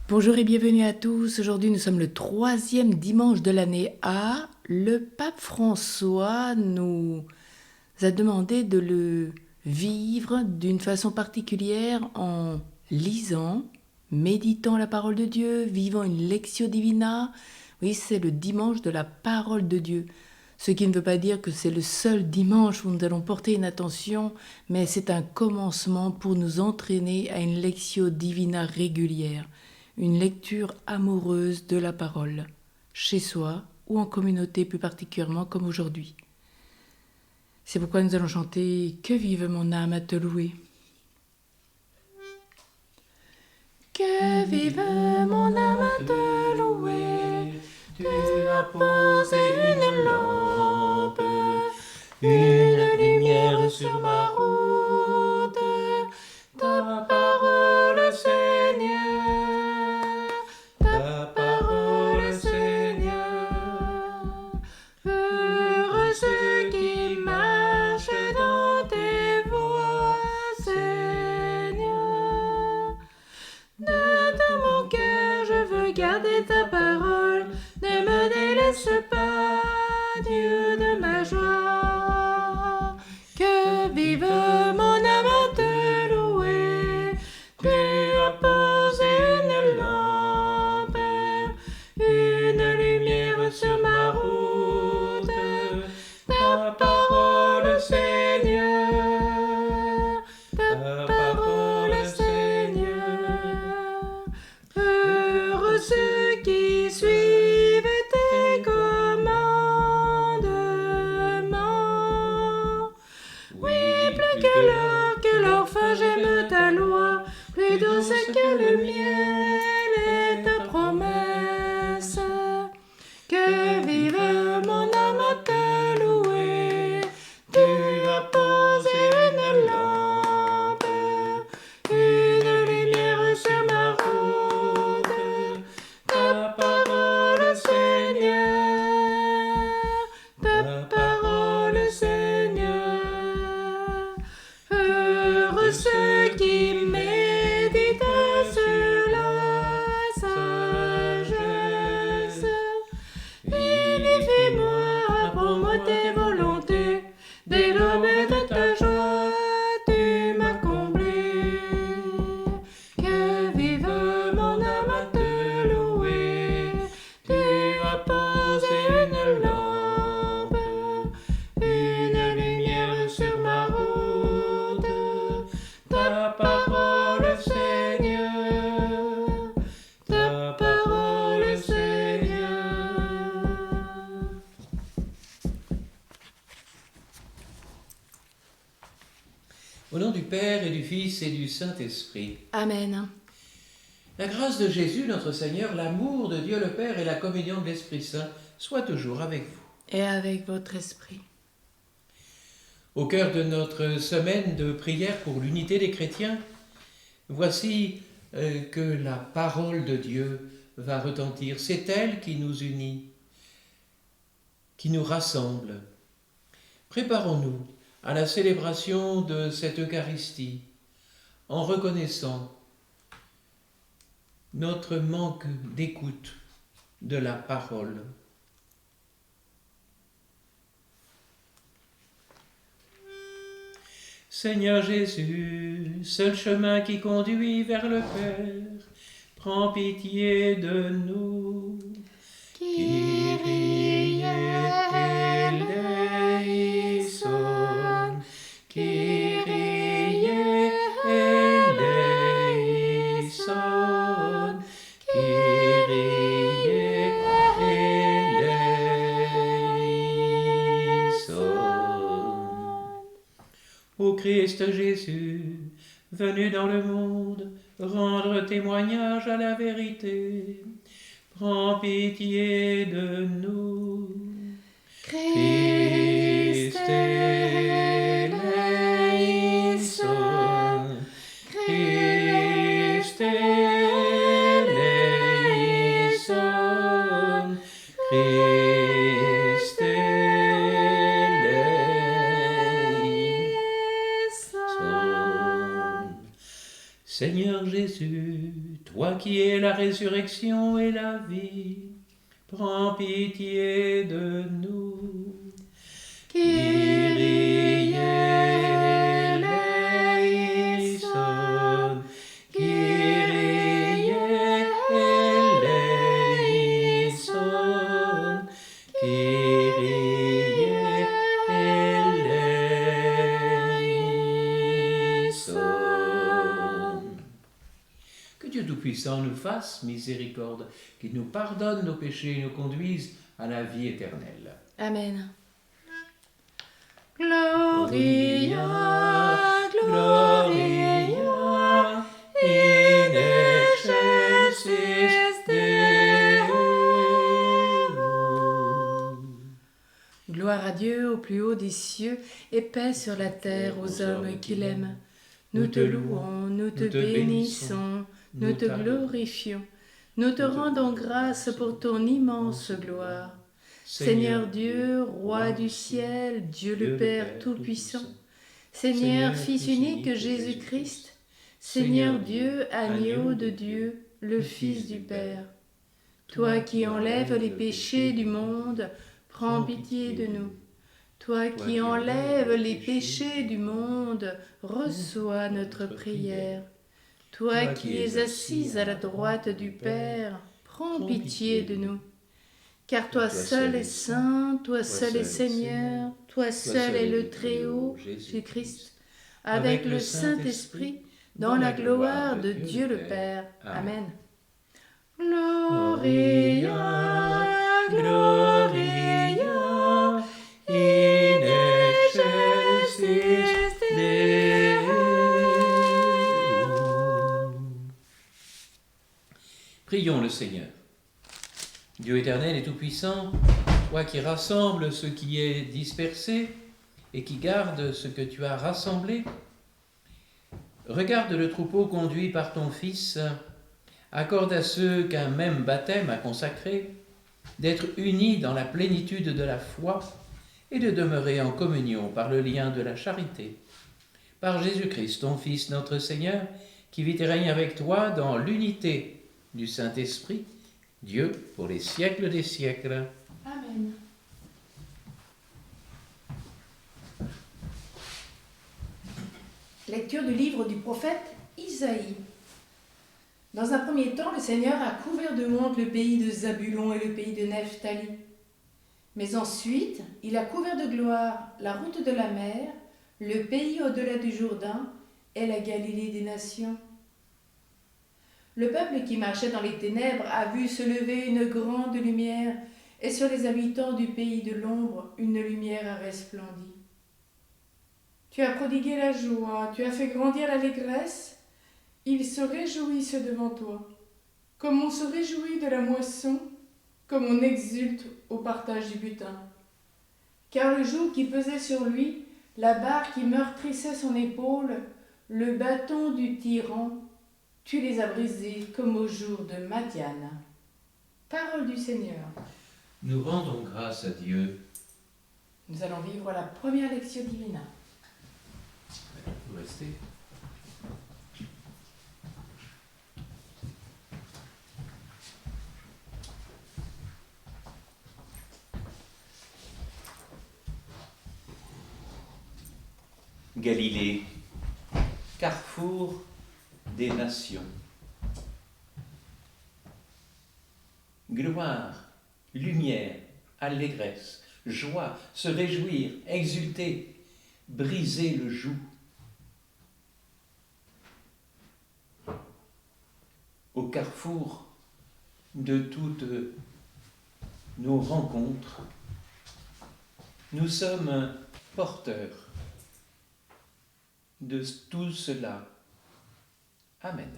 Bonjour et bienvenue à tous. Aujourd'hui, nous sommes le troisième dimanche de l'année A. Le pape François nous a demandé de le vivre d'une façon particulière en lisant, méditant la parole de Dieu, vivant une lectio divina. Oui, c'est le dimanche de la parole de Dieu. Ce qui ne veut pas dire que c'est le seul dimanche où nous allons porter une attention, mais c'est un commencement pour nous entraîner à une lectio divina régulière, une lecture amoureuse de la parole, chez soi ou en communauté plus particulièrement comme aujourd'hui. C'est pourquoi nous allons chanter « Que vive mon âme à te louer ». Que vive mon âme à te louer, tu as posé une lampe, une lumière sur ma route, ta parole Seigneur, ta parole Seigneur. Heureux ceux qui marchent dans tes voies, Seigneur. De tout mon cœur, je veux garder ta parole. Ne me délaisse pas, Dieu de ma joie. Que vive mon âme à te louer. Tu as posé une lampe, une lumière sur ma route. Ta parole, Seigneur, ta parole, Seigneur. Heureux ceux qui suivent tes commandements. Oui, plus que leur faim, j'aime ta loi, plus douce que le miel et ta promesse. Que vive mon âme à te louer, tu as posé une lampe, une lumière sur ma route, ta parole Seigneur, ta parole Seigneur. Heureux ceux qui méditent sur la sagesse. Unifie-moi, apprends-moi tes volontés, dès l'aube de ta joie, tu m'as comblé. Que vive mon âme à te louer, tu as posé une lampe, une lumière sur ma route, ta parole Seigneur, ta parole Seigneur. Au nom du Père et du Fils et du Saint-Esprit. Amen. La grâce de Jésus, notre Seigneur, l'amour de Dieu le Père et la communion de l'Esprit Saint soient toujours avec vous. Et avec votre esprit. Au cœur de notre semaine de prière pour l'unité des chrétiens, voici que la parole de Dieu va retentir. C'est elle qui nous unit, qui nous rassemble. Préparons-nous à la célébration de cette Eucharistie en reconnaissant notre manque d'écoute de la parole. Seigneur Jésus, seul chemin qui conduit vers le Père, prends pitié de nous. Kyrie eleison, Kyrie eleison, Kyrie eleison. Ô Christ Jésus, venu dans le monde, rendre témoignage à la vérité, prends pitié de nous. Christ eleison, Christ eleison, Christ eleison. Seigneur Jésus, toi qui es la résurrection et la vie, prends pitié de nous. Kyrie eleison, Kyrie eleison, Kyrie eleison. Que Dieu Tout-Puissant nous fasse miséricorde, qu'il nous pardonne nos péchés et nous conduise à la vie éternelle. Amen. Gloria, Gloria, in excelsis Deo. Gloire à Dieu au plus haut des cieux et paix sur la terre aux hommes qu'il aime. Nous te louons, nous te bénissons, nous te glorifions, nous te rendons grâce pour ton immense gloire. Seigneur Dieu, Roi du ciel, Dieu le Père Tout-Puissant, Seigneur Fils unique Jésus-Christ, Seigneur Dieu, agneau de Dieu, le Fils du Père, toi qui enlèves les péchés du monde, prends pitié de nous. Toi qui enlèves les péchés du monde, reçois notre prière. Toi qui es assise à la droite du Père, prends pitié de nous. Car toi seul es saint, toi seul es Seigneur, toi seul es le Très-Haut, Jésus-Christ, avec le Saint-Esprit, dans la gloire de Dieu le Père. Amen. Gloria, Gloria, in excelsis Deo. Prions le Seigneur. Dieu éternel et tout-puissant, toi qui rassembles ce qui est dispersé et qui gardes ce que tu as rassemblé, regarde le troupeau conduit par ton Fils, accorde à ceux qu'un même baptême a consacré d'être unis dans la plénitude de la foi et de demeurer en communion par le lien de la charité. Par Jésus-Christ, ton Fils, notre Seigneur, qui vit et règne avec toi dans l'unité du Saint-Esprit, Dieu pour les siècles des siècles. Amen. Lecture du livre du prophète Isaïe. Dans un premier temps, le Seigneur a couvert de honte le pays de Zabulon et le pays de Nephtali. Mais ensuite, il a couvert de gloire la route de la mer, le pays au-delà du Jourdain et la Galilée des nations. Le peuple qui marchait dans les ténèbres a vu se lever une grande lumière, et sur les habitants du pays de l'ombre, une lumière a resplendi. Tu as prodigué la joie, tu as fait grandir l'allégresse, ils se réjouissent devant toi. Comme on se réjouit de la moisson, comme on exulte au partage du butin. Car le joug qui pesait sur lui, la barre qui meurtrissait son épaule, le bâton du tyran, tu les as brisés comme au jour de Madian. Parole du Seigneur. Nous rendons grâce à Dieu. Nous allons vivre la première lectio divina. Vous restez. Galilée, carrefour des nations. Gloire, lumière, allégresse, joie, se réjouir, exulter, briser le joug. Au carrefour de toutes nos rencontres, nous sommes porteurs de tout cela. Amen.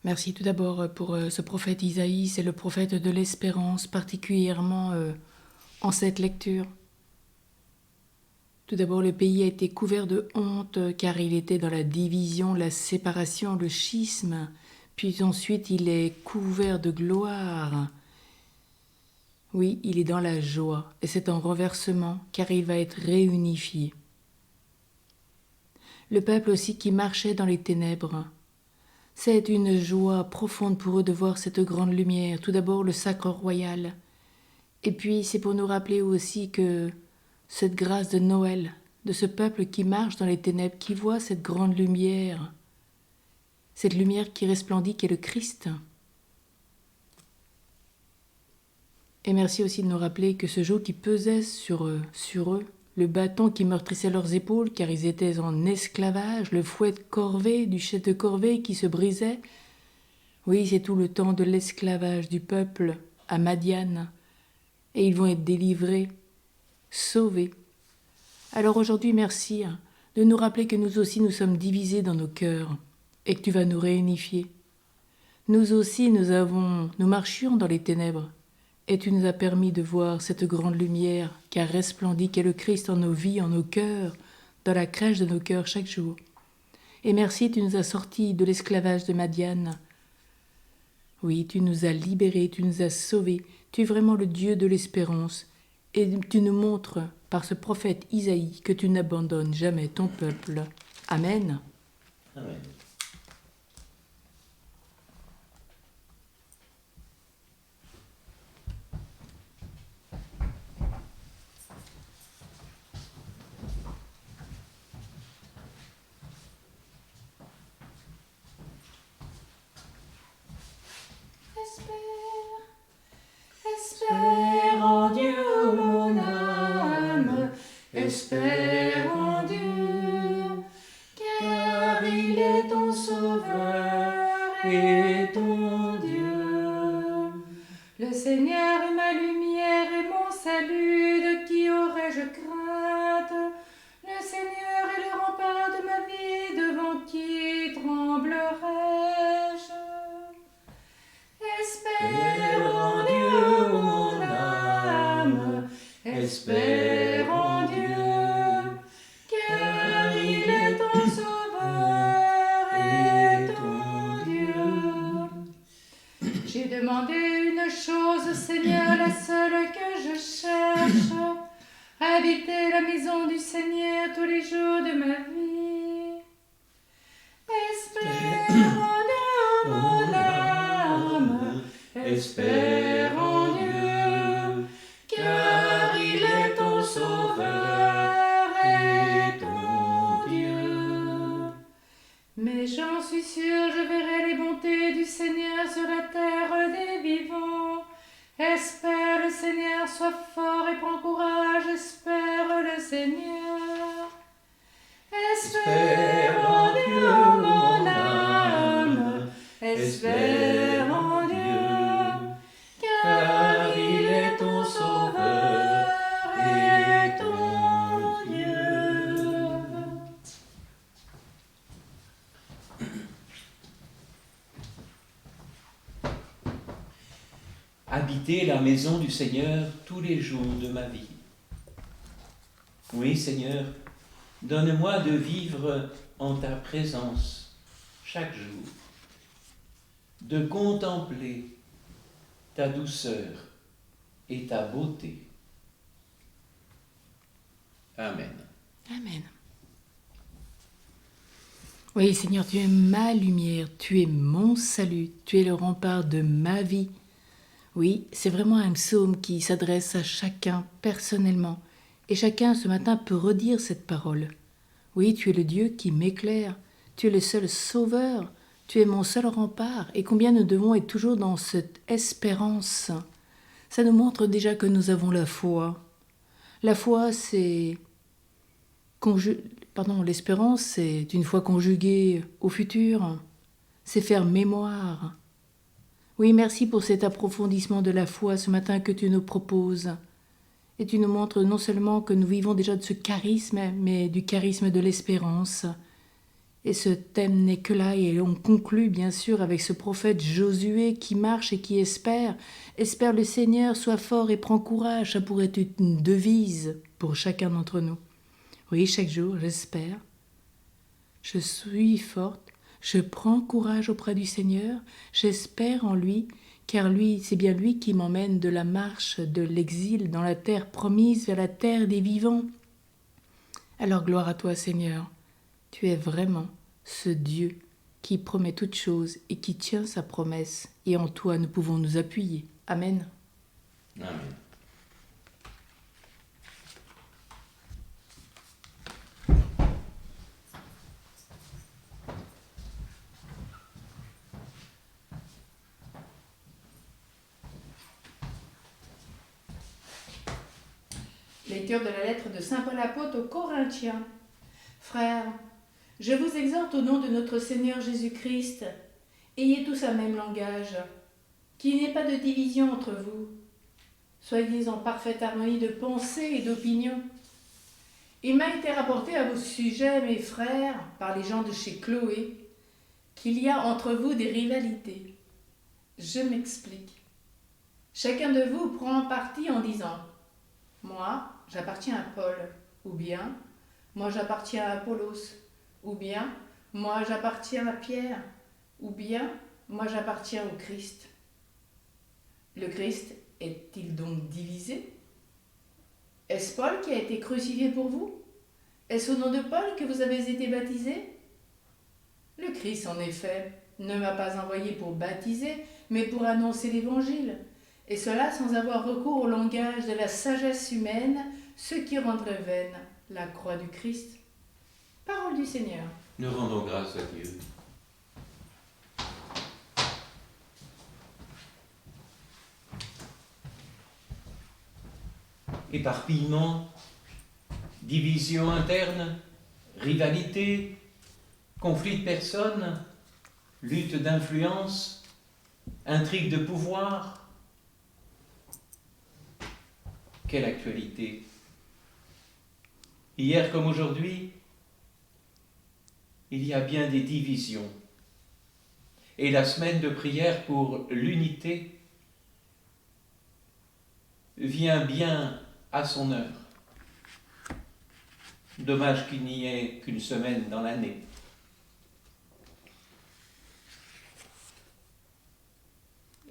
Merci tout d'abord pour ce prophète Isaïe, c'est le prophète de l'espérance, particulièrement en cette lecture. Tout d'abord, le pays a été couvert de honte car il était dans la division, la séparation, le schisme. Puis ensuite, il est couvert de gloire Oui, il est dans la joie, et c'est un renversement, car il va être réunifié. Le peuple aussi qui marchait dans les ténèbres. C'est une joie profonde pour eux de voir cette grande lumière, tout d'abord le sacre royal. Et puis c'est pour nous rappeler aussi que cette grâce de Noël, de ce peuple qui marche dans les ténèbres, qui voit cette grande lumière, cette lumière qui resplendit, qui est le Christ. Et merci aussi de nous rappeler que ce joug qui pesait sur eux, le bâton qui meurtrissait leurs épaules car ils étaient en esclavage, le fouet de corvée, du chef de corvée qui se brisait, oui, c'est tout le temps de l'esclavage du peuple à Madian. Et ils vont être délivrés, sauvés. Alors aujourd'hui, merci de nous rappeler que nous aussi nous sommes divisés dans nos cœurs et que tu vas nous réunifier. Nous aussi, nous marchions dans les ténèbres. Et tu nous as permis de voir cette grande lumière qui a resplendi, qu'est le Christ en nos vies, en nos cœurs, dans la crèche de nos cœurs chaque jour. Et merci, tu nous as sortis de l'esclavage de Madian. Oui, tu nous as libérés, tu nous as sauvés, tu es vraiment le Dieu de l'espérance. Et tu nous montres par ce prophète Isaïe que tu n'abandonnes jamais ton peuple. Amen. Amen. Espère en Dieu, mon âme, espère en Dieu, car il est ton sauveur et ton Dieu. Le Seigneur est ma lumière et mon salut, de qui aurais-je crainte? Le Seigneur est le rempart de ma vie, devant qui tremblerais-je? Espère en Dieu, mon âme, espère en Dieu, car il est ton sauveur et ton Dieu. J'ai demandé une chose, Seigneur, la seule que je cherche, habiter la maison du Seigneur tous les jours de ma vie. Espère en Dieu, mon âme, espère en Dieu, car il est ton sauveur et ton Dieu. Mais j'en suis sûre, je verrai les bontés du Seigneur sur la terre des vivants. Espère le Seigneur, sois fort et prends courage, espère le Seigneur. Espère en Dieu, mon âme, espère en Dieu, car il est ton sauveur et ton Dieu. Habiter la maison du Seigneur tous les jours de ma vie. Oui, Seigneur, donne-moi de vivre en ta présence chaque jour, de contempler ta douceur et ta beauté. Amen. Amen. Oui, Seigneur, tu es ma lumière, tu es mon salut, tu es le rempart de ma vie. Oui, c'est vraiment un psaume qui s'adresse à chacun personnellement. Et chacun ce matin peut redire cette parole. Oui, tu es le Dieu qui m'éclaire, tu es le seul sauveur, tu es mon seul rempart. Et combien nous devons être toujours dans cette espérance. Ça nous montre déjà que nous avons la foi. La foi, c'est... l'espérance, c'est une foi conjuguée au futur. C'est faire mémoire. Oui, merci pour cet approfondissement de la foi ce matin que tu nous proposes. Et tu nous montres non seulement que nous vivons déjà de ce charisme, mais du charisme de l'espérance. Et ce thème n'est que là, et on conclut bien sûr avec ce prophète Josué qui marche et qui espère. Espère le Seigneur, sois fort et prends courage, ça pourrait être une devise pour chacun d'entre nous. Oui, chaque jour, j'espère. Je suis forte, je prends courage auprès du Seigneur, j'espère en lui, car lui, c'est bien lui qui m'emmène de la marche de l'exil dans la terre promise vers la terre des vivants. Alors gloire à toi, Seigneur, tu es vraiment ce Dieu qui promet toutes choses et qui tient sa promesse, et en toi nous pouvons nous appuyer. Amen. Amen. Lecture de la lettre de saint Paul apôtre aux Corinthiens. Frères, je vous exhorte au nom de notre Seigneur Jésus-Christ, ayez tous un même langage, qu'il n'y ait pas de division entre vous. Soyez en parfaite harmonie de pensée et d'opinion. Il m'a été rapporté à vos sujets, mes frères, par les gens de chez Chloé, qu'il y a entre vous des rivalités. Je m'explique. Chacun de vous prend parti en disant « Moi, j'appartiens à Paul » ou bien « Moi, j'appartiens à Apollos » ou bien « Moi, j'appartiens à Pierre » ou bien « Moi, j'appartiens au Christ ». Le Christ est-il donc divisé? Est-ce Paul qui a été crucifié pour vous? Est-ce au nom de Paul que vous avez été baptisés? Le Christ, en effet, ne m'a pas envoyé pour baptiser, mais pour annoncer l'Évangile, et cela sans avoir recours au langage de la sagesse humaine, ce qui rendrait vaine la croix du Christ. Parole du Seigneur. Nous rendons grâce à Dieu. Éparpillement, division interne, rivalité, conflit de personnes, lutte d'influence, intrigue de pouvoir. Quelle actualité! Hier comme aujourd'hui, il y a bien des divisions. Et la semaine de prière pour l'unité vient bien à son heure. Dommage qu'il n'y ait qu'une semaine dans l'année.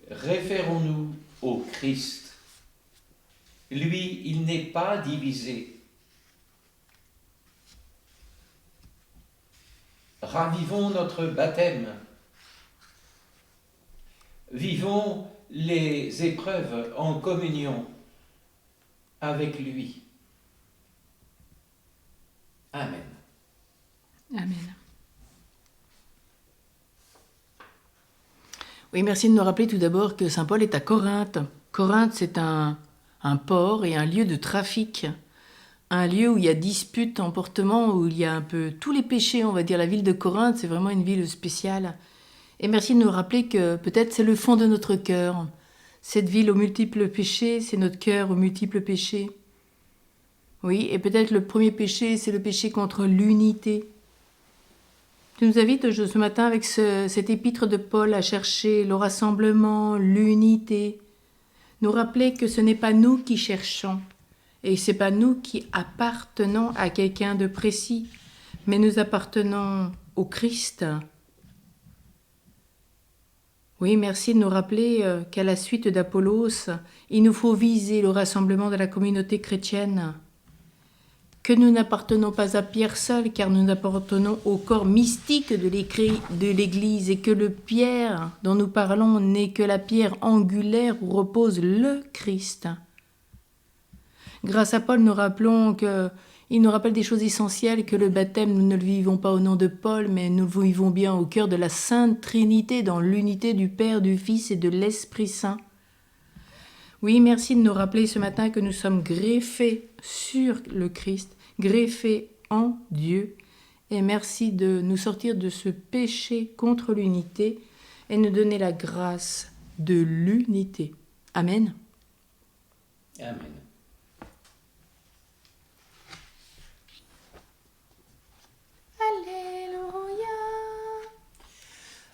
Référons-nous au Christ. Lui, il n'est pas divisé. Ravivons notre baptême. Vivons les épreuves en communion avec lui. Amen. Amen. Oui, merci de nous rappeler tout d'abord que saint Paul est à Corinthe. Corinthe, c'est un port et un lieu de trafic. Un lieu où il y a dispute, emportement, où il y a un peu tous les péchés, on va dire. La ville de Corinthe, c'est vraiment une ville spéciale. Et merci de nous rappeler que peut-être c'est le fond de notre cœur. Cette ville aux multiples péchés, c'est notre cœur aux multiples péchés. Oui, et peut-être le premier péché, c'est le péché contre l'unité. Je nous invite ce matin avec cet épître de Paul à chercher le rassemblement, l'unité. Nous rappeler que ce n'est pas nous qui cherchons, et ce n'est pas nous qui appartenons à quelqu'un de précis, mais nous appartenons au Christ. Oui, merci de nous rappeler qu'à la suite d'Apollos, il nous faut viser le rassemblement de la communauté chrétienne. Que nous n'appartenons pas à Pierre seul, car nous appartenons au corps mystique de l'Église, et que le Pierre dont nous parlons n'est que la pierre angulaire où repose le Christ. Grâce à Paul, nous rappelons qu'il nous rappelle des choses essentielles, que le baptême, nous ne le vivons pas au nom de Paul, mais nous le vivons bien au cœur de la Sainte Trinité, dans l'unité du Père, du Fils et de l'Esprit Saint. Oui, merci de nous rappeler ce matin que nous sommes greffés sur le Christ, greffés en Dieu. Et merci de nous sortir de ce péché contre l'unité et nous donner la grâce de l'unité. Amen. Amen.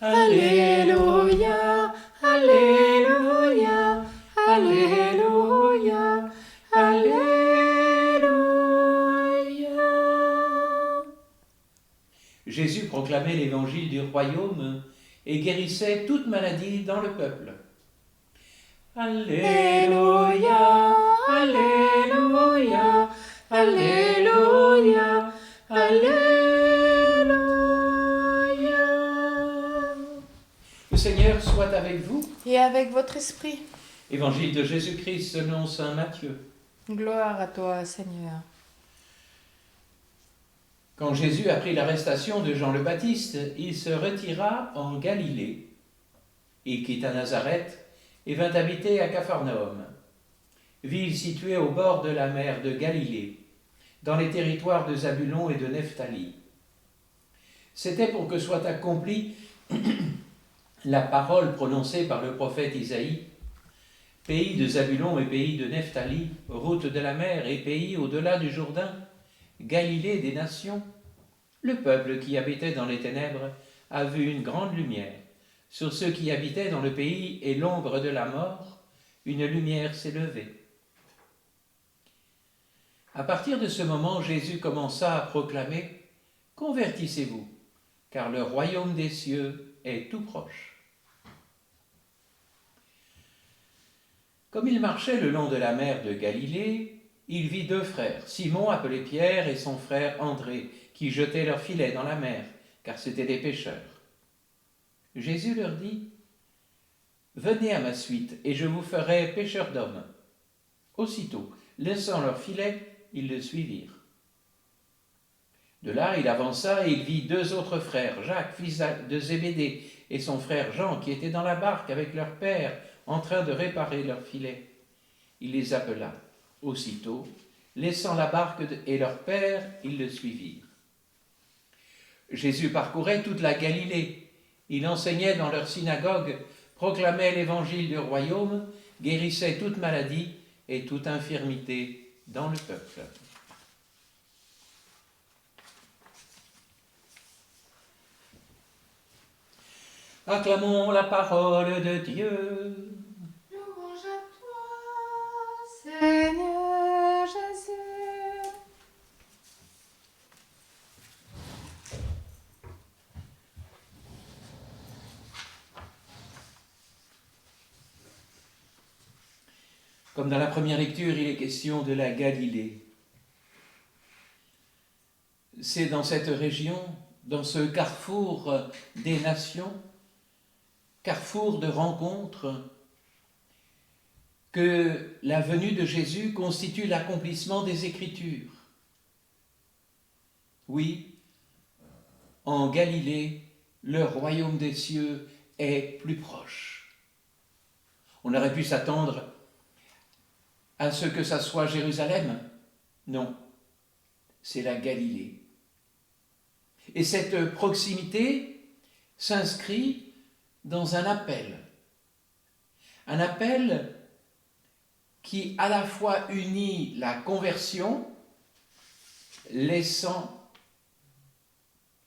Alléluia, Alléluia, Alléluia, Alléluia. Jésus proclamait l'évangile du royaume et guérissait toute maladie dans le peuple. Alléluia, Alléluia, Alléluia, Alléluia. Le Seigneur soit avec vous. Et avec votre esprit. Évangile de Jésus-Christ selon saint Matthieu. Gloire à toi, Seigneur. Quand Jésus apprit l'arrestation de Jean le Baptiste, il se retira en Galilée. Il quitta Nazareth et vint habiter à Capharnaüm, ville située au bord de la mer de Galilée, dans les territoires de Zabulon et de Nephtali. C'était pour que soit accomplie la parole prononcée par le prophète Isaïe. Pays de Zabulon et pays de Nephtali, route de la mer et pays au-delà du Jourdain, Galilée des nations, le peuple qui habitait dans les ténèbres a vu une grande lumière. Sur ceux qui habitaient dans le pays et l'ombre de la mort, une lumière s'est levée. À partir de ce moment, Jésus commença à proclamer « Convertissez-vous, car le royaume des cieux est tout proche. » Comme il marchait le long de la mer de Galilée, il vit deux frères, Simon appelé Pierre et son frère André, qui jetaient leurs filets dans la mer, car c'étaient des pêcheurs. Jésus leur dit « Venez à ma suite, et je vous ferai pêcheurs d'hommes. » Aussitôt, laissant leurs filets, ils le suivirent. De là, il avança et il vit deux autres frères, Jacques, fils de Zébédée, et son frère Jean, qui étaient dans la barque avec leur père, en train de réparer leurs filets. Il les appela. Aussitôt, laissant la barque et leur père, ils le suivirent. Jésus parcourait toute la Galilée. Il enseignait dans leur synagogue, proclamait l'évangile du royaume, guérissait toute maladie et toute infirmité dans le peuple. Acclamons la parole de Dieu. Louange à toi, Seigneur Jésus. Comme dans la première lecture, il est question de la Galilée. C'est dans cette région, dans ce carrefour des nations, carrefour de rencontres, que la venue de Jésus constitue l'accomplissement des Écritures. Oui, en Galilée, le royaume des cieux est plus proche. On aurait pu s'attendre à ce que ça soit Jérusalem. Non, c'est la Galilée. Et cette proximité s'inscrit dans un appel qui à la fois unit la conversion, laissant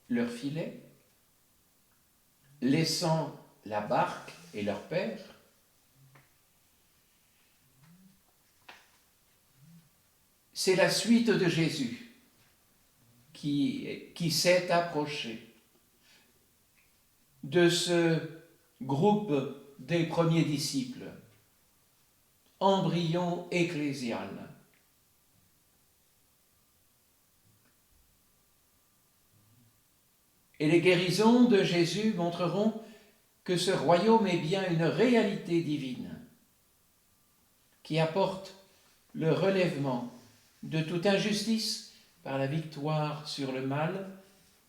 leur filet, laissant la barque et leur père, c'est la suite de Jésus qui s'est approché de ce groupe des premiers disciples, embryon ecclésial. Et les guérisons de Jésus montreront que ce royaume est bien une réalité divine qui apporte le relèvement de toute injustice par la victoire sur le mal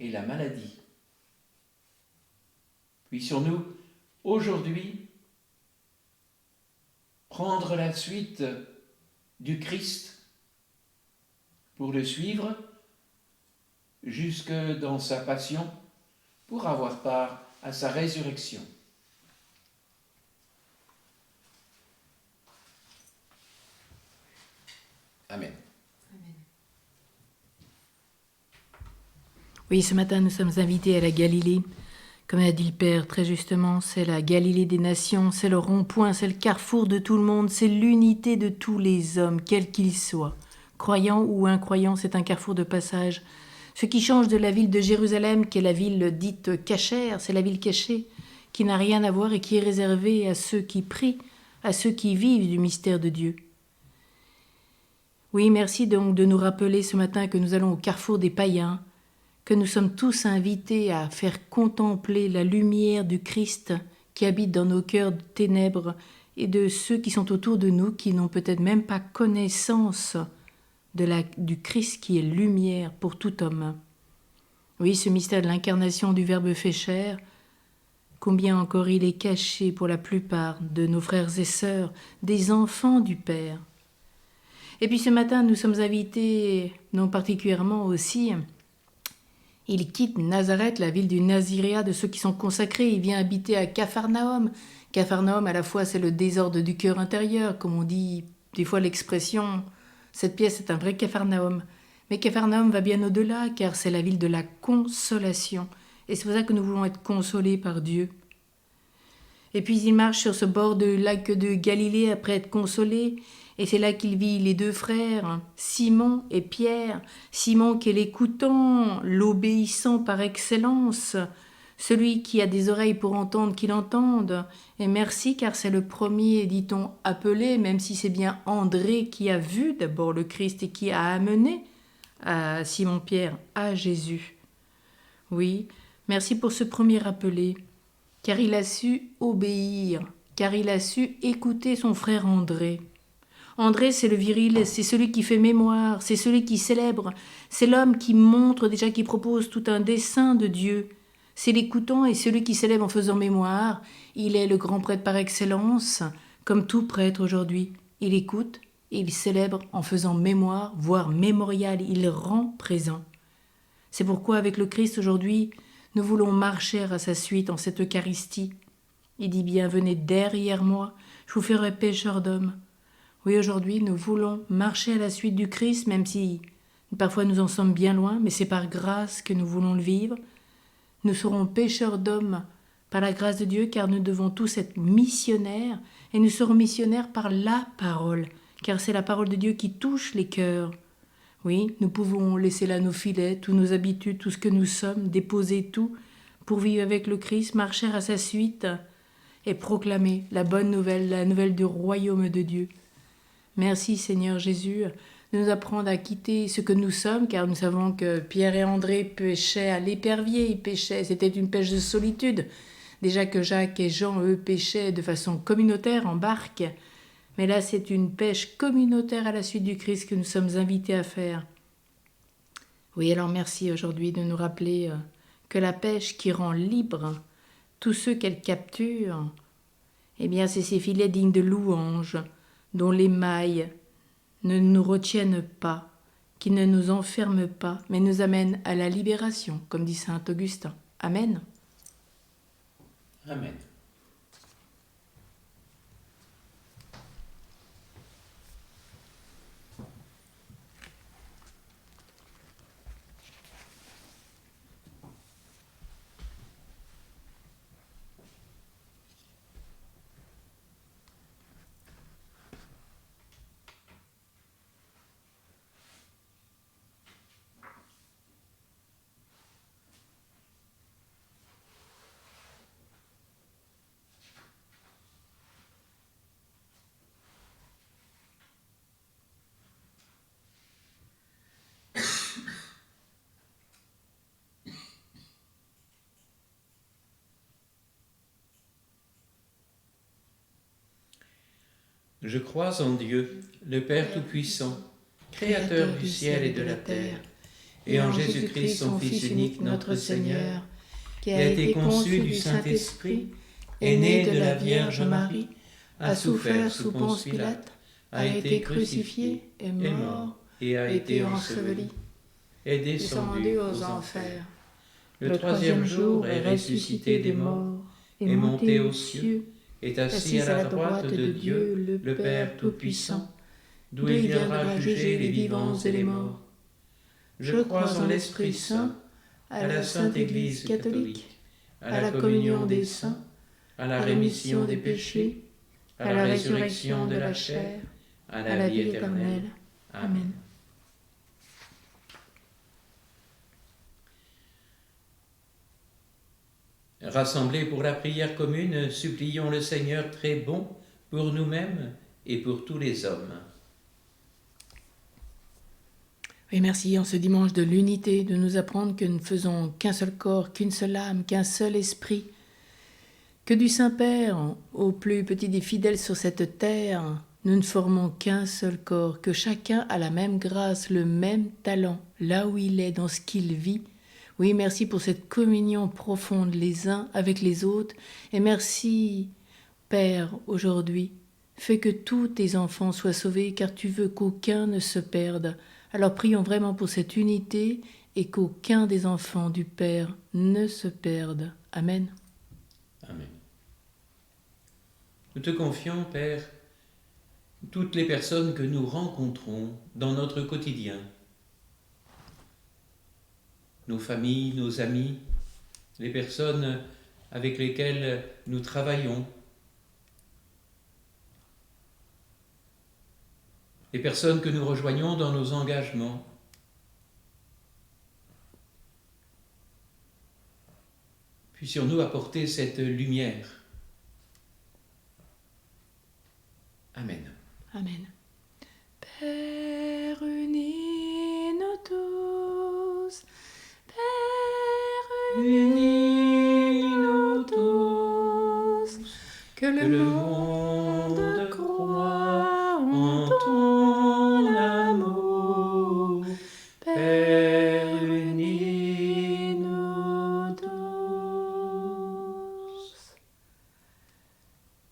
et la maladie. Puissions-nous aujourd'hui prendre la suite du Christ pour le suivre jusque dans sa passion, pour avoir part à sa résurrection. Amen. Oui, ce matin, nous sommes invités à la Galilée. Comme a dit le Père très justement, c'est la Galilée des nations, c'est le rond-point, c'est le carrefour de tout le monde, c'est l'unité de tous les hommes, quels qu'ils soient. Croyants ou incroyants, c'est un carrefour de passage. Ce qui change de la ville de Jérusalem, qui est la ville dite cachère, c'est la ville cachée, qui n'a rien à voir et qui est réservée à ceux qui prient à ceux qui vivent du mystère de Dieu. Oui, merci donc de nous rappeler ce matin que nous allons au carrefour des païens, que nous sommes tous invités à faire contempler la lumière du Christ qui habite dans nos cœurs de ténèbres et de ceux qui sont autour de nous qui n'ont peut-être même pas connaissance du Christ qui est lumière pour tout homme. Oui, ce mystère de l'incarnation du Verbe fait chair, combien encore il est caché pour la plupart de nos frères et sœurs, des enfants du Père. Et puis ce matin, nous sommes invités, non particulièrement aussi, il quitte Nazareth, la ville du Naziréa, de ceux qui sont consacrés, il vient habiter à Capharnaüm. Capharnaüm, à la fois, c'est le désordre du cœur intérieur, comme on dit des fois l'expression, cette pièce est un vrai Capharnaüm. Mais Capharnaüm va bien au-delà, car c'est la ville de la consolation. Et c'est pour ça que nous voulons être consolés par Dieu. Et puis il marche sur ce bord du lac de Galilée après être consolé, et c'est là qu'il vit les deux frères, Simon et Pierre. Simon qui est l'écoutant, l'obéissant par excellence, celui qui a des oreilles pour entendre qu'il entende. Et merci car c'est le premier, dit-on, appelé, même si c'est bien André qui a vu d'abord le Christ et qui a amené à Simon-Pierre à Jésus. Oui, merci pour ce premier appelé, car il a su obéir, car il a su écouter son frère André. André, c'est le viril, c'est celui qui fait mémoire, c'est celui qui célèbre, c'est l'homme qui montre déjà, qui propose tout un dessein de Dieu. C'est l'écoutant et celui qui célèbre en faisant mémoire. Il est le grand prêtre par excellence, comme tout prêtre aujourd'hui. Il écoute et il célèbre en faisant mémoire, voire mémorial, il rend présent. C'est pourquoi avec le Christ aujourd'hui, nous voulons marcher à sa suite en cette Eucharistie. Il dit bien, venez derrière moi, je vous ferai pécheur d'hommes. Oui, aujourd'hui, nous voulons marcher à la suite du Christ, même si parfois nous en sommes bien loin, mais c'est par grâce que nous voulons le vivre. Nous serons pécheurs d'hommes par la grâce de Dieu, car nous devons tous être missionnaires, et nous serons missionnaires par la parole, car c'est la parole de Dieu qui touche les cœurs. Oui, nous pouvons laisser là nos filets, toutes nos habitudes, tout ce que nous sommes, déposer tout pour vivre avec le Christ, marcher à sa suite et proclamer la bonne nouvelle, la nouvelle du royaume de Dieu. Merci Seigneur Jésus de nous apprendre à quitter ce que nous sommes, car nous savons que Pierre et André pêchaient à l'épervier, ils pêchaient, c'était une pêche de solitude. Déjà que Jacques et Jean, eux, pêchaient de façon communautaire en barque, mais là c'est une pêche communautaire à la suite du Christ que nous sommes invités à faire. Oui, alors merci aujourd'hui de nous rappeler que la pêche qui rend libre tous ceux qu'elle capture, eh bien c'est ces filets dignes de louange, dont les mailles ne nous retiennent pas, qui ne nous enferment pas, mais nous amènent à la libération, comme dit saint Augustin. Amen. Amen. Je crois en Dieu, le Père Tout-Puissant, Créateur du ciel et de la terre, et en Jésus-Christ, son Fils unique, notre Seigneur, qui a été conçu du Saint-Esprit, est né de la Vierge Marie, a souffert sous Ponce Pilate, a été crucifié, est mort et a été enseveli, est descendu aux enfers. Le troisième jour est ressuscité des morts, est monté aux cieux, est assis à la droite de Dieu, le Père Tout-Puissant, d'où il viendra juger les vivants et les morts. Je crois en l'Esprit Saint, à la Sainte Église catholique, à la communion des saints, à la rémission des péchés, à la résurrection de la chair, à la vie éternelle. Amen. Rassemblés pour la prière commune, supplions le Seigneur très bon pour nous-mêmes et pour tous les hommes. Et merci en ce dimanche de l'unité de nous apprendre que nous ne faisons qu'un seul corps, qu'une seule âme, qu'un seul esprit, que du Saint-Père au plus petit des fidèles sur cette terre, nous ne formons qu'un seul corps, que chacun a la même grâce, le même talent, là où il est, dans ce qu'il vit. Oui, merci pour cette communion profonde les uns avec les autres. Et merci, Père, aujourd'hui. Fais que tous tes enfants soient sauvés, car tu veux qu'aucun ne se perde. Alors prions vraiment pour cette unité et qu'aucun des enfants du Père ne se perde. Amen. Amen. Nous te confions, Père, toutes les personnes que nous rencontrons dans notre quotidien, nos familles, nos amis, les personnes avec lesquelles nous travaillons, les personnes que nous rejoignons dans nos engagements. Puissions-nous apporter cette lumière. Amen. Amen. Père, unis-nous tous. Père, unis-nous tous. Que le monde croie en ton amour. Père, unis-nous tous.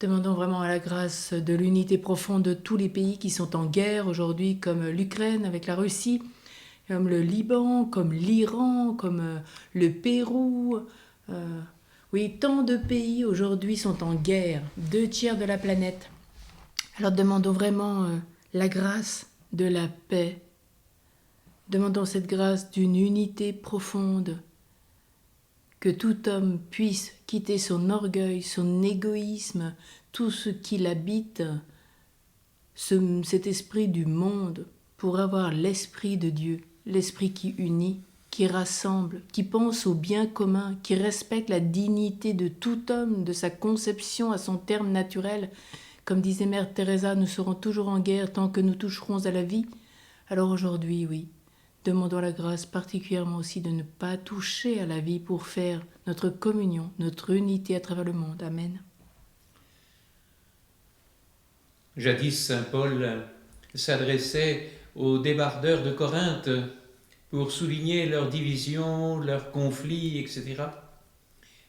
Demandons vraiment à la grâce de l'unité profonde de tous les pays qui sont en guerre aujourd'hui, comme l'Ukraine avec la Russie, comme le Liban, comme l'Iran, comme le Pérou. Oui, tant de pays aujourd'hui sont en guerre, 2/3 de la planète. Alors demandons vraiment la grâce de la paix. Demandons cette grâce d'une unité profonde, que tout homme puisse quitter son orgueil, son égoïsme, tout ce qui l'habite, cet esprit du monde, pour avoir l'esprit de Dieu, l'esprit qui unit, qui rassemble, qui pense au bien commun, qui respecte la dignité de tout homme, de sa conception à son terme naturel. Comme disait Mère Teresa, nous serons toujours en guerre tant que nous toucherons à la vie. Alors aujourd'hui, oui, demandons la grâce particulièrement aussi de ne pas toucher à la vie pour faire notre communion, notre unité à travers le monde. Amen. Jadis, saint Paul s'adressait aux débardeurs de Corinthe pour souligner leurs divisions, leurs conflits, etc.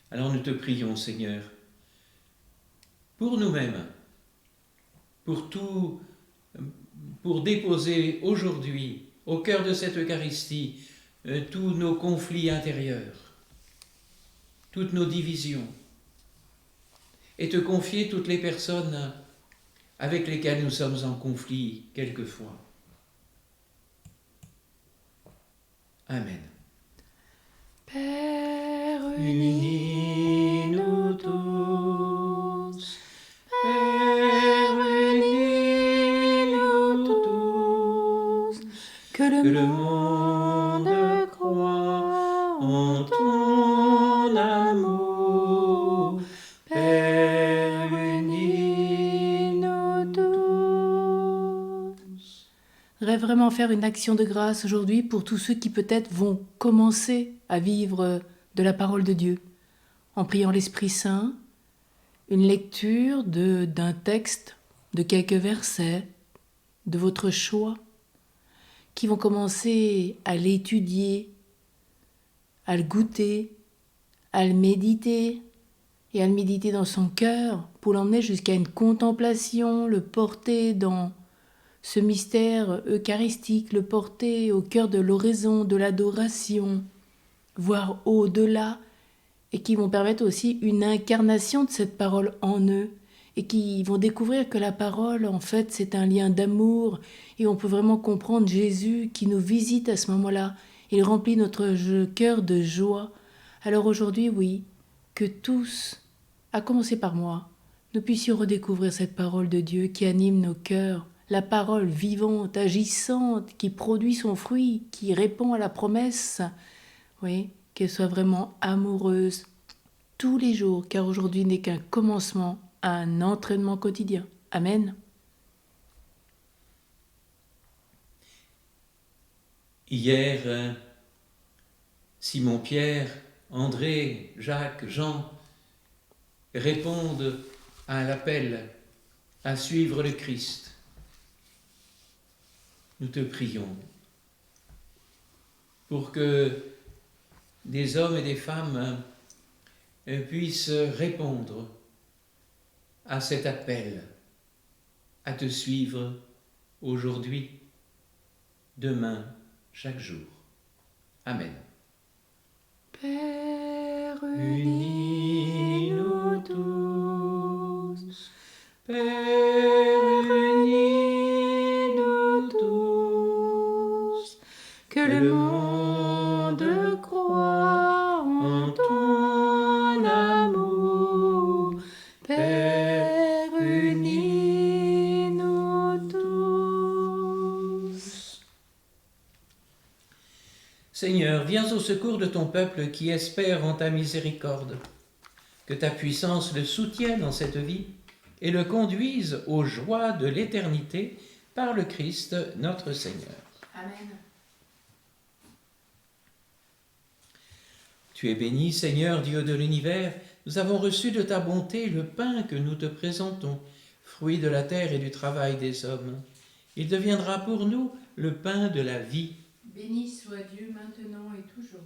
Alors nous te prions, Seigneur, pour nous-mêmes, pour déposer aujourd'hui au cœur de cette Eucharistie tous nos conflits intérieurs, toutes nos divisions, et te confier toutes les personnes avec lesquelles nous sommes en conflit quelquefois. Amen. Père, unis-nous tous. Père, unis-nous tous. Que le monde croie en ton amour. Père, unis-nous tous. Je voudrais vraiment faire une action de grâce aujourd'hui pour tous ceux qui peut-être vont commencer à vivre de la parole de Dieu, en priant l'Esprit Saint, une lecture d'un texte, de quelques versets, de votre choix, qui vont commencer à l'étudier, à le goûter, à le méditer, et à le méditer dans son cœur, pour l'emmener jusqu'à une contemplation, le porter dans ce mystère eucharistique, le porter au cœur de l'oraison, de l'adoration, voir au-delà, et qui vont permettre aussi une incarnation de cette parole en eux, et qui vont découvrir que la parole, en fait, c'est un lien d'amour, et on peut vraiment comprendre Jésus qui nous visite à ce moment-là. Il remplit notre cœur de joie. Alors aujourd'hui, oui, que tous, à commencer par moi, nous puissions redécouvrir cette parole de Dieu qui anime nos cœurs, la parole vivante, agissante, qui produit son fruit, qui répond à la promesse, oui, qu'elle soit vraiment amoureuse tous les jours, car aujourd'hui n'est qu'un commencement à un entraînement quotidien. Amen. Hier, Simon Pierre, André, Jacques, Jean répondent à l'appel à suivre le Christ. Nous te prions pour que des hommes et des femmes puissent répondre à cet appel à te suivre aujourd'hui, demain, chaque jour. Amen. Père, Unis-nous tous, Père, unis-nous tous, que le monde croit en ton amour. Père, unis-nous tous. Seigneur, viens au secours de ton peuple qui espère en ta miséricorde. Que ta puissance le soutienne en cette vie et le conduise aux joies de l'éternité par le Christ notre Seigneur. Amen. Tu es béni, Seigneur, Dieu de l'univers. Nous avons reçu de ta bonté le pain que nous te présentons, fruit de la terre et du travail des hommes. Il deviendra pour nous le pain de la vie. Béni soit Dieu maintenant et toujours.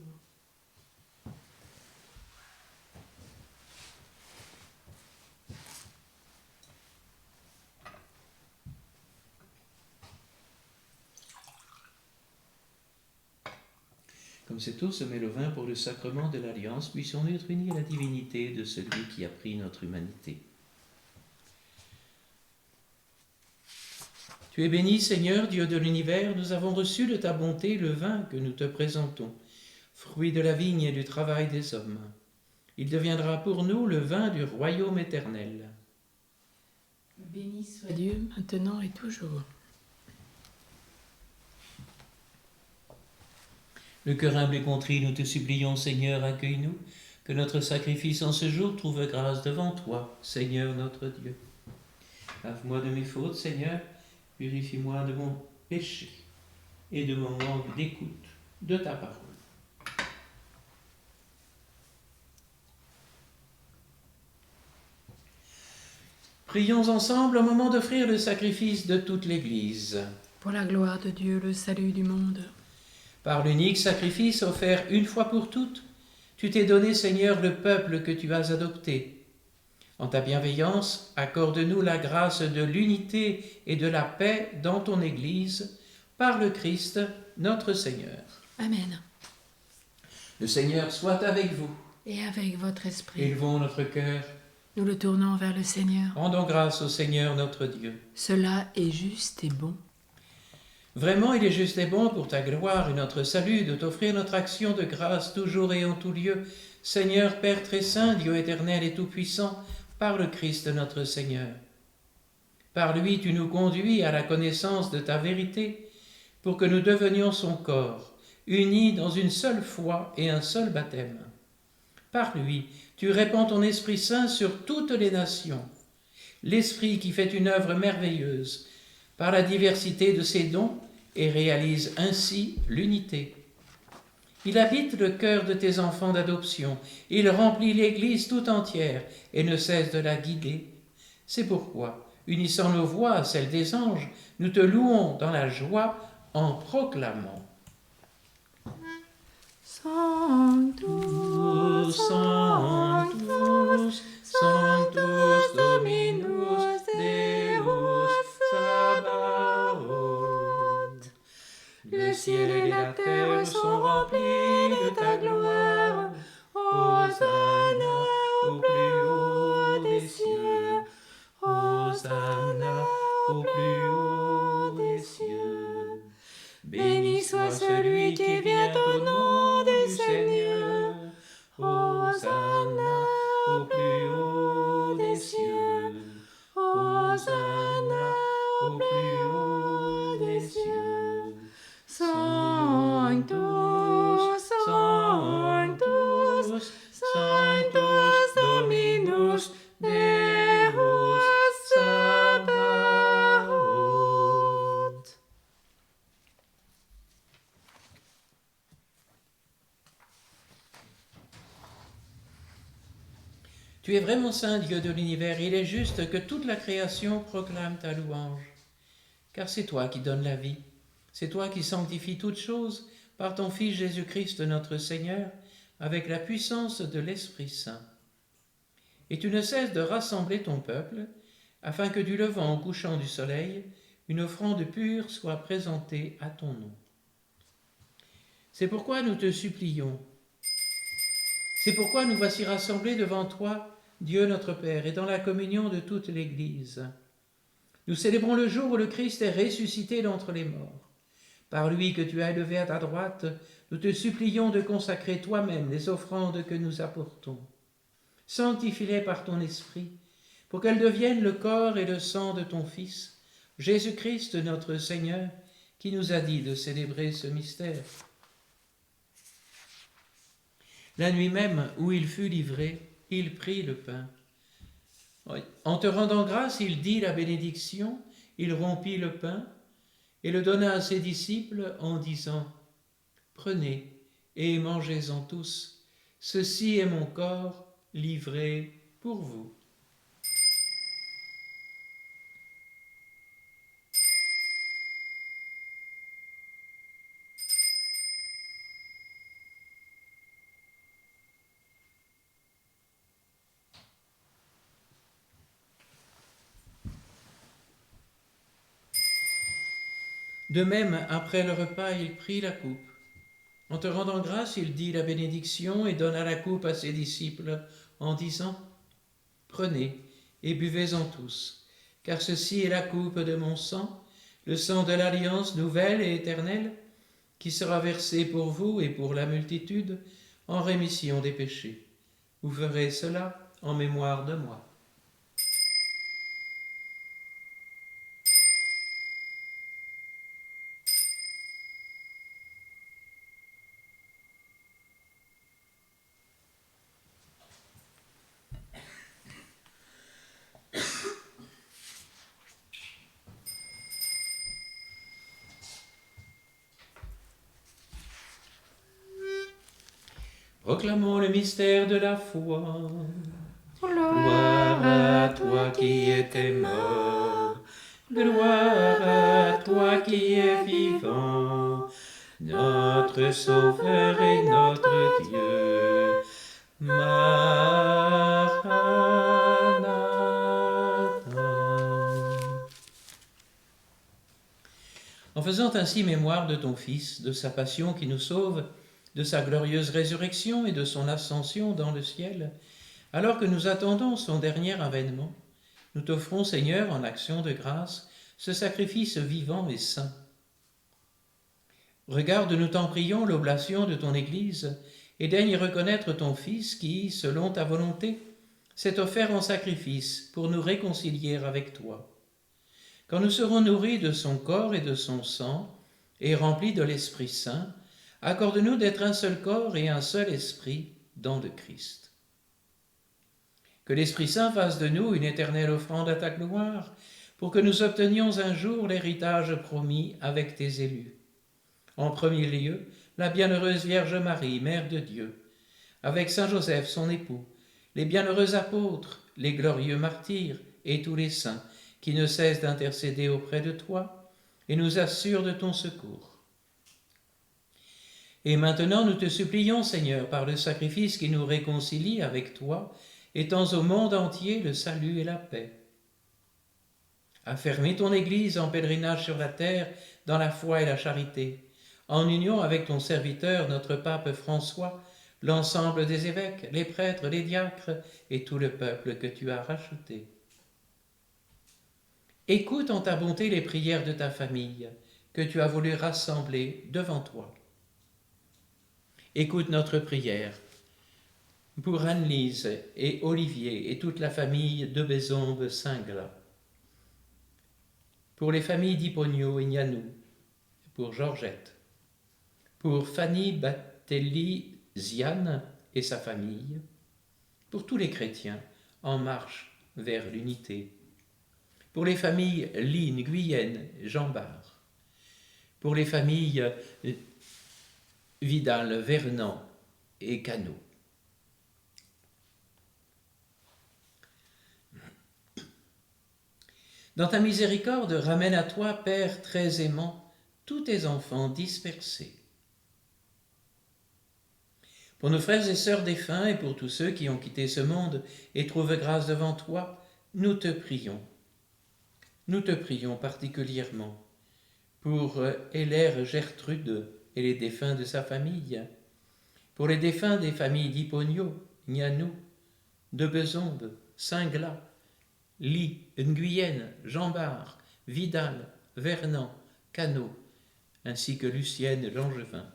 Comme cette eau se met le vin pour le sacrement de l'Alliance, puissions-nous être unis à la divinité de celui qui a pris notre humanité. Tu es béni, Seigneur, Dieu de l'univers, nous avons reçu de ta bonté le vin que nous te présentons, fruit de la vigne et du travail des hommes. Il deviendra pour nous le vin du royaume éternel. Béni soit Dieu maintenant et toujours. Le cœur humble et contrit, nous te supplions, Seigneur, accueille-nous, que notre sacrifice en ce jour trouve grâce devant toi, Seigneur notre Dieu. Lave-moi de mes fautes, Seigneur, purifie-moi de mon péché et de mon manque d'écoute de ta parole. Prions ensemble au moment d'offrir le sacrifice de toute l'Église. Pour la gloire de Dieu, le salut du monde. Par l'unique sacrifice offert une fois pour toutes, tu t'es donné, Seigneur, le peuple que tu as adopté. En ta bienveillance, accorde-nous la grâce de l'unité et de la paix dans ton Église, par le Christ, notre Seigneur. Amen. Le Seigneur soit avec vous. Et avec votre esprit, Élevons notre cœur. nous le tournons vers le Seigneur. Rendons grâce au Seigneur notre Dieu. Cela est juste et bon. Vraiment, il est juste et bon pour ta gloire et notre salut de t'offrir notre action de grâce toujours et en tout lieu, Seigneur Père très saint, Dieu éternel et tout-puissant, par le Christ notre Seigneur. Par lui, tu nous conduis à la connaissance de ta vérité, pour que nous devenions son corps, unis dans une seule foi et un seul baptême. Par lui, tu répands ton Esprit Saint sur toutes les nations, l'Esprit qui fait une œuvre merveilleuse, par la diversité de ses dons, et réalise ainsi l'unité. Il habite le cœur de tes enfants d'adoption, il remplit l'Église tout entière et ne cesse de la guider. C'est pourquoi, unissant nos voix à celles des anges, nous te louons dans la joie en proclamant. Sanctus, Sanctus, Sanctus Dominus Deus Sabaoth. Le ciel et la terre sont remplis de ta gloire. Hosanna au plus haut des cieux. Hosanna au plus haut des cieux. Béni soit celui qui vient au nom du Seigneur. Hosanna au plus haut des cieux. Hosanna au plus haut des cieux. Sanctus, Sanctus, Sanctus Dominus Deus Sabaoth. Tu es vraiment saint, Dieu de l'univers. Il est juste que toute la création proclame ta louange. Car c'est toi qui donnes la vie. C'est toi qui sanctifies toutes choses par ton Fils Jésus-Christ notre Seigneur, avec la puissance de l'Esprit Saint. Et tu ne cesses de rassembler ton peuple, afin que du levant au couchant du soleil, une offrande pure soit présentée à ton nom. C'est pourquoi nous te supplions. C'est pourquoi nous voici rassemblés devant toi, Dieu notre Père, et dans la communion de toute l'Église. Nous célébrons le jour où le Christ est ressuscité d'entre les morts. Par lui que tu as élevé à ta droite, nous te supplions de consacrer toi-même les offrandes que nous apportons. Sanctifie-les par ton Esprit, pour qu'elles deviennent le corps et le sang de ton Fils, Jésus-Christ notre Seigneur, qui nous a dit de célébrer ce mystère. La nuit même où il fut livré, il prit le pain. En te rendant grâce, il dit la bénédiction, il rompit le pain et le donna à ses disciples en disant « Prenez et mangez-en tous, ceci est mon corps livré pour vous. » De même, après le repas, il prit la coupe. En te rendant grâce, il dit la bénédiction et donna la coupe à ses disciples en disant « Prenez et buvez-en tous, car ceci est la coupe de mon sang, le sang de l'alliance nouvelle et éternelle, qui sera versé pour vous et pour la multitude en rémission des péchés. Vous ferez cela en mémoire de moi. » Proclamons le mystère de la foi. Gloire à toi qui étais mort, gloire à toi qui es vivant, notre Sauveur et notre Dieu. Maranatha. En faisant ainsi mémoire de ton Fils, de sa passion qui nous sauve, de sa glorieuse résurrection et de son ascension dans le ciel, alors que nous attendons son dernier avènement, nous t'offrons, Seigneur, en action de grâce, ce sacrifice vivant et saint. Regarde, nous t'en prions, l'oblation de ton Église, et daigne reconnaître ton Fils qui, selon ta volonté, s'est offert en sacrifice pour nous réconcilier avec toi. Quand nous serons nourris de son corps et de son sang, et remplis de l'Esprit Saint, accorde-nous d'être un seul corps et un seul esprit dans le Christ. Que l'Esprit Saint fasse de nous une éternelle offrande à ta gloire, pour que nous obtenions un jour l'héritage promis avec tes élus. En premier lieu, la bienheureuse Vierge Marie, Mère de Dieu, avec Saint Joseph, son époux, les bienheureux apôtres, les glorieux martyrs et tous les saints qui ne cessent d'intercéder auprès de toi et nous assurent de ton secours. Et maintenant, nous te supplions, Seigneur, par le sacrifice qui nous réconcilie avec toi, étends au monde entier le salut et la paix. Affermis ton Église en pèlerinage sur la terre, dans la foi et la charité, en union avec ton serviteur, notre pape François, l'ensemble des évêques, les prêtres, les diacres et tout le peuple que tu as racheté. Écoute en ta bonté les prières de ta famille, que tu as voulu rassembler devant toi. Écoute notre prière pour Anne-Lise et Olivier et toute la famille de Bézombe-Singla, pour les familles d'Hippogno et Gnanou, pour Georgette, pour Fanny Batelli-Ziane et sa famille, pour tous les chrétiens en marche vers l'unité, pour les familles Line, Guyenne, Jean-Bart, pour les familles Vidal, Vernant et Cano. Dans ta miséricorde, ramène à toi, Père très aimant, tous tes enfants dispersés. Pour nos frères et sœurs défunts et pour tous ceux qui ont quitté ce monde et trouvent grâce devant toi, nous te prions. Nous te prions particulièrement pour Hélère Gertrude et les défunts de sa famille, pour les défunts des familles d'Hiponio, Gnanou, de Bezombe, Singla, Ly, Nguyen, Jean-Bart, Vidal, Vernant, Cano, ainsi que Lucienne Langevin.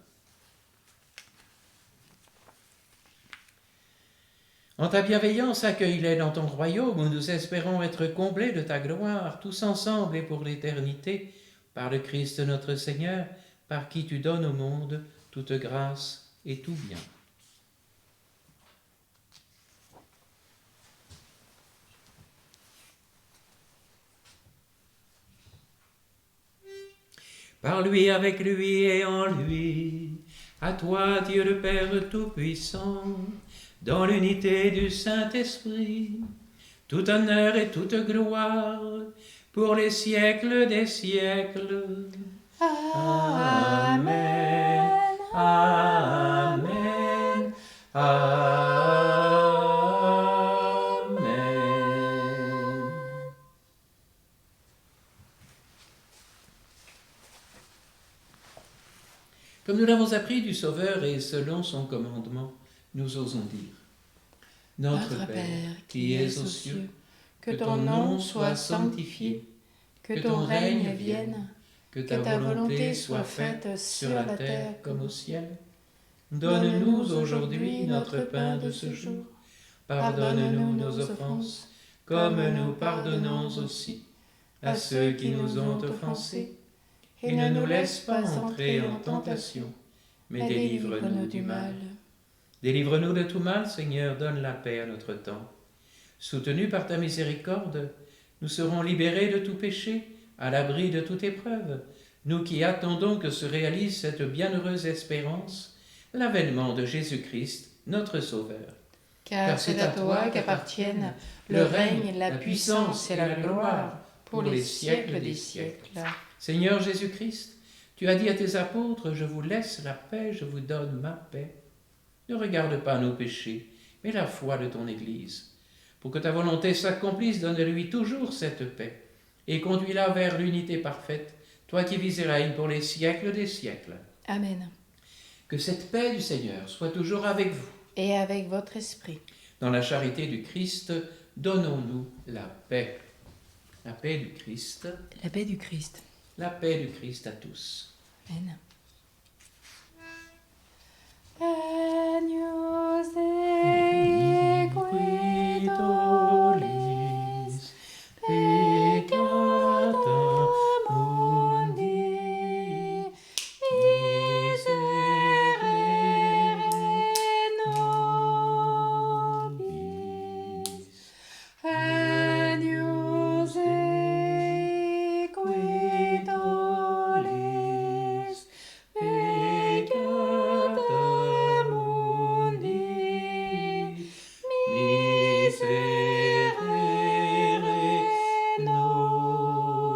En ta bienveillance, accueille-les dans ton royaume où nous espérons être comblés de ta gloire, tous ensemble et pour l'éternité, par le Christ notre Seigneur, par qui tu donnes au monde toute grâce et tout bien. Par lui, avec lui et en lui, à toi, Dieu le Père Tout-Puissant, dans l'unité du Saint-Esprit, tout honneur et toute gloire, pour les siècles des siècles. Amen. Amen. Amen. Comme nous l'avons appris du Sauveur et selon son commandement, nous osons dire: Notre Père, qui es aux cieux, que ton nom soit sanctifié, que ton règne vienne, que ta volonté soit faite sur la terre comme au ciel. Donne-nous aujourd'hui notre pain de ce jour. Pardonne-nous nos offenses, comme nous pardonnons aussi à ceux qui nous ont offensés. Et ne nous laisse pas entrer en tentation, mais délivre-nous du mal. Délivre-nous de tout mal, Seigneur, donne la paix à notre temps. Soutenus par ta miséricorde, nous serons libérés de tout péché, à l'abri de toute épreuve, nous qui attendons que se réalise cette bienheureuse espérance, l'avènement de Jésus-Christ, notre Sauveur. Car c'est à toi qu'appartiennent le règne, la puissance et la gloire pour les siècles des siècles. Seigneur Jésus-Christ, tu as dit à tes apôtres: je vous laisse la paix, je vous donne ma paix. Ne regarde pas nos péchés, mais la foi de ton Église. Pour que ta volonté s'accomplisse, donne-lui toujours cette paix, et conduis-la vers l'unité parfaite, toi qui vis et règnes pour les siècles des siècles. Amen. Que cette paix du Seigneur soit toujours avec vous. Et avec votre esprit. Dans la charité du Christ, donnons-nous la paix. La paix du Christ. La paix du Christ. La paix du Christ à tous. Amen. Agnus Dei qui tollis peccata mundi, miserere nobis. Agnus Dei qui tollis peccata mundi, miserere nobis.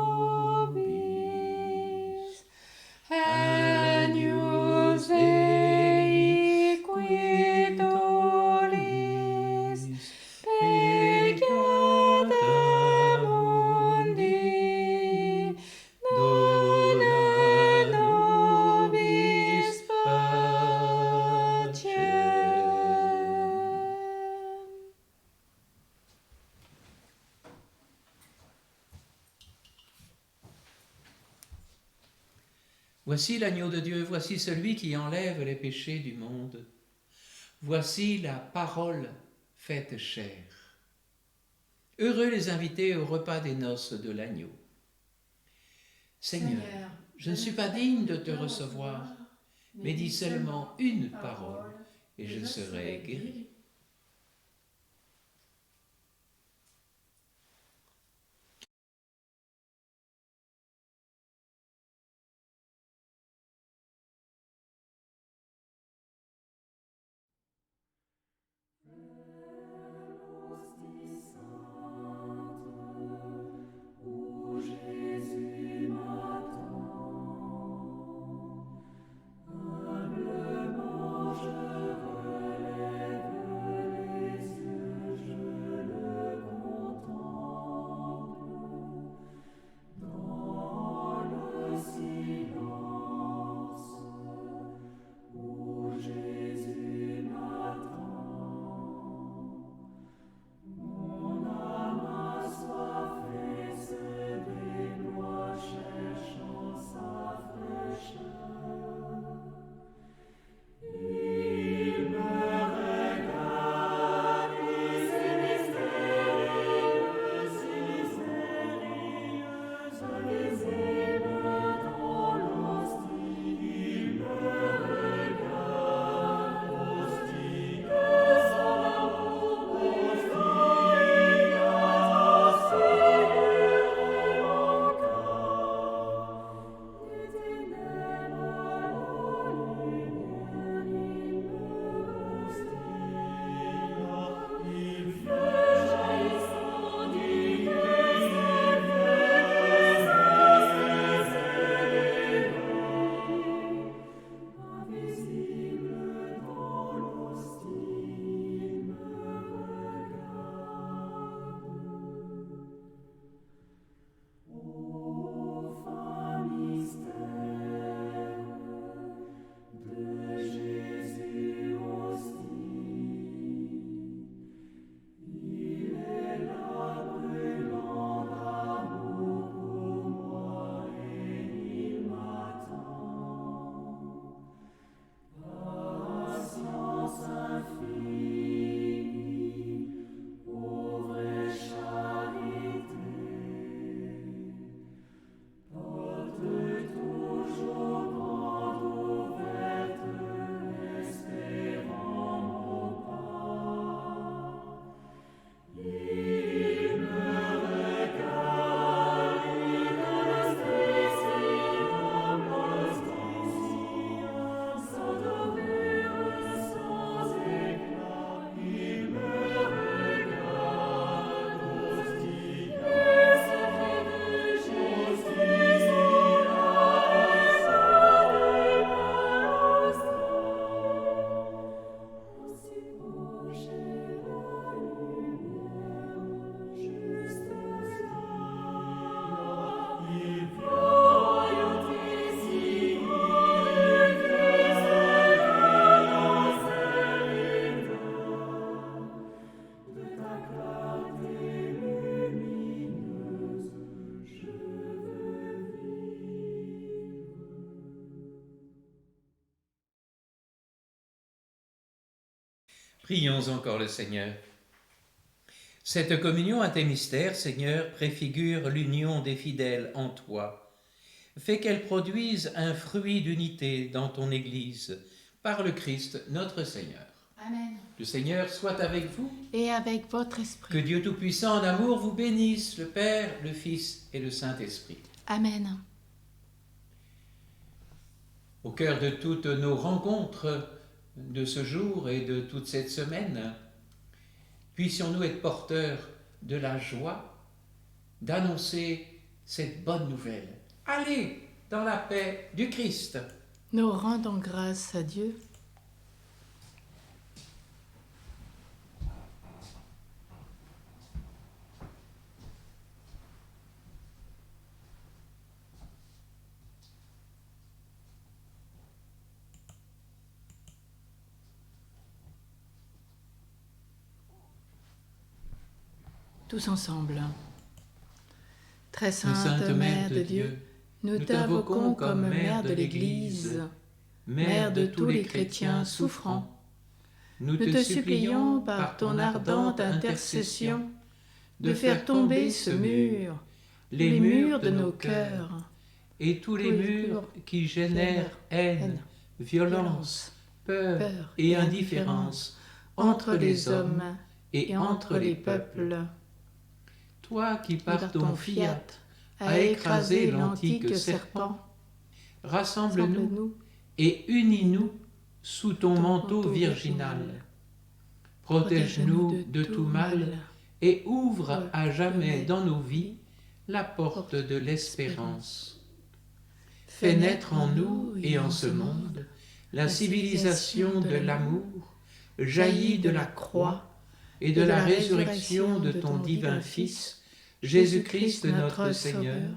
Agnus Dei qui tollis peccata mundi, dona nobis pacem. Voici l'agneau de Dieu, voici celui qui enlève les péchés du monde. Voici la parole faite chair. Heureux les invités au repas des noces de l'agneau. Seigneur, je ne suis pas digne de te recevoir, mais dis seulement une parole et je serai guéri. Prions encore le Seigneur. Cette communion à tes mystères, Seigneur, préfigure l'union des fidèles en toi. Fais qu'elle produise un fruit d'unité dans ton Église, par le Christ notre Seigneur. Amen. Le Seigneur soit avec vous. Et avec votre Que esprit. Dieu Tout-Puissant en amour vous bénisse, le Père, le Fils et le Saint-Esprit. Amen. Au cœur de toutes nos rencontres de ce jour et de toute cette semaine, puissions-nous être porteurs de la joie d'annoncer cette bonne nouvelle. Allez dans la paix du Christ. Nous rendons grâce à Dieu. Tous ensemble. Très sainte Mère de Dieu, nous t'invoquons comme Mère de l'Église, Mère de tous les chrétiens souffrants. Nous te supplions par ton ardente intercession de faire tomber ce mur, les murs de nos cœurs, et tous les murs qui génèrent haine, violence, peur et indifférence entre les hommes et entre les peuples. Toi qui par ton fiat as écrasé l'antique serpent, rassemble-nous et unis-nous sous ton manteau virginal. Protège-nous de tout mal et ouvre à jamais dans nos vies la porte de l'espérance. Fais naître en nous et en ce monde la civilisation de l'amour, jaillie de la croix et de la résurrection de ton divin Fils, Jésus-Christ notre Seigneur,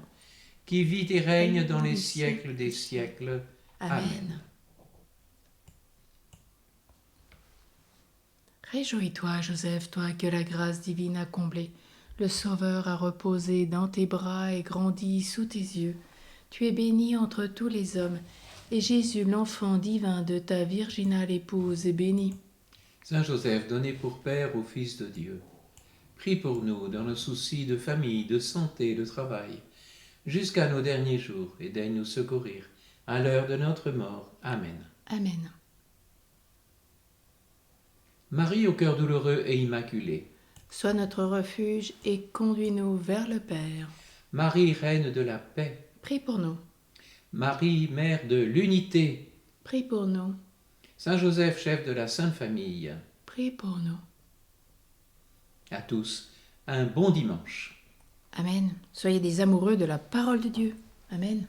qui vit et règne dans les siècles des siècles. Amen. Réjouis-toi, Joseph, toi que la grâce divine a comblé. Le Sauveur a reposé dans tes bras et grandi sous tes yeux. Tu es béni entre tous les hommes, et Jésus, l'enfant divin de ta virginale épouse, est béni. Saint Joseph, donné pour Père au Fils de Dieu, prie pour nous dans nos soucis de famille, de santé, de travail, jusqu'à nos derniers jours, et daigne nous secourir à l'heure de notre mort. Amen. Amen. Marie au cœur douloureux et immaculé, Sois notre refuge et conduis-nous vers le Père. Marie, Reine de la paix, Prie pour nous. Marie, Mère de l'unité, Prie pour nous. Saint Joseph, chef de la Sainte Famille, Prie pour nous. à tous, un bon dimanche. Amen. Soyez des amoureux de la parole de Dieu. Amen.